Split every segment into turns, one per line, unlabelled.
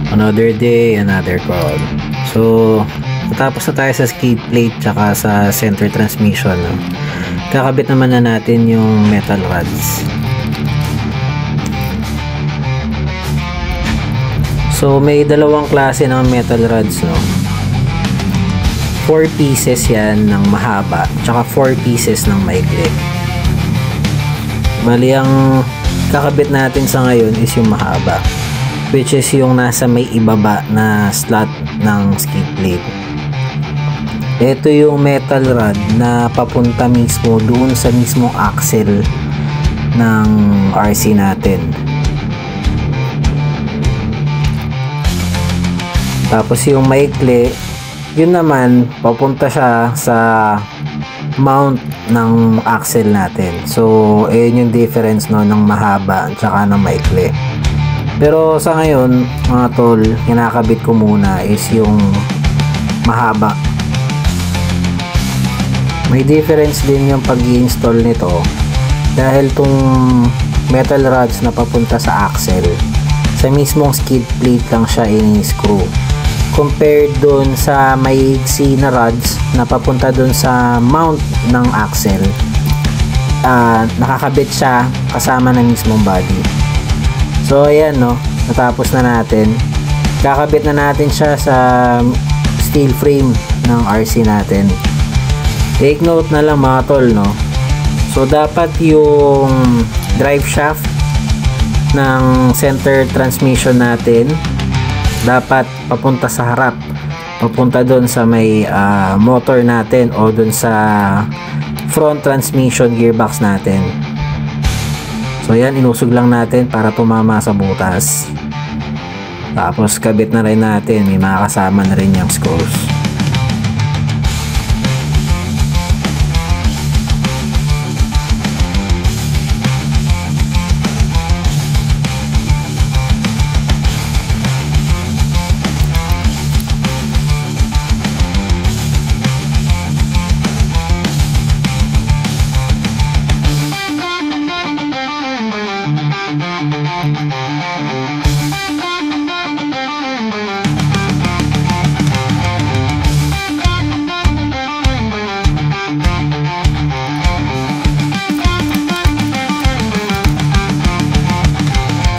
Another day, another call. So, natapos na tayo sa skid plate tsaka sa center transmission. No? Kakabit naman na natin yung metal rods. So, may dalawang klase ng metal rods. No? 4 pieces yan ng mahaba tsaka 4 pieces ng maikli. Bali, ang kakabit natin sa ngayon is yung mahaba, which is yung nasa may ibaba na slot ng skid plate. Ito yung metal rod na papunta mismo doon sa mismong axle ng RC natin. Tapos yung maikli, yun naman papunta siya sa mount ng axle natin. So ayun yung difference no, ng mahaba at saka ng maikli. Pero sa ngayon mga tol, kinakabit ko muna is yung mahaba. May difference din yung pag-i-install nito dahil tong metal rods na papunta sa axle, sa mismong skid plate lang siya in-screw, compared dun sa maigsi na rods na papunta dun sa mount ng axle. Nakakabit siya kasama ng mismong body. So ayan no, natapos na natin. Kakabit na natin siya sa steel frame ng RC natin. Take note na lang mga tol no. So dapat yung drive shaft ng center transmission natin dapat papunta sa harap, papunta doon sa may motor natin o doon sa front transmission gearbox natin. So yan, inusog lang natin para tumama sa butas. Tapos kabit na rin natin, may makakasama na rin yung screws.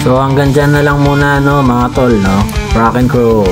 So hanggang dyan na lang muna no mga tol no. Rock and roll.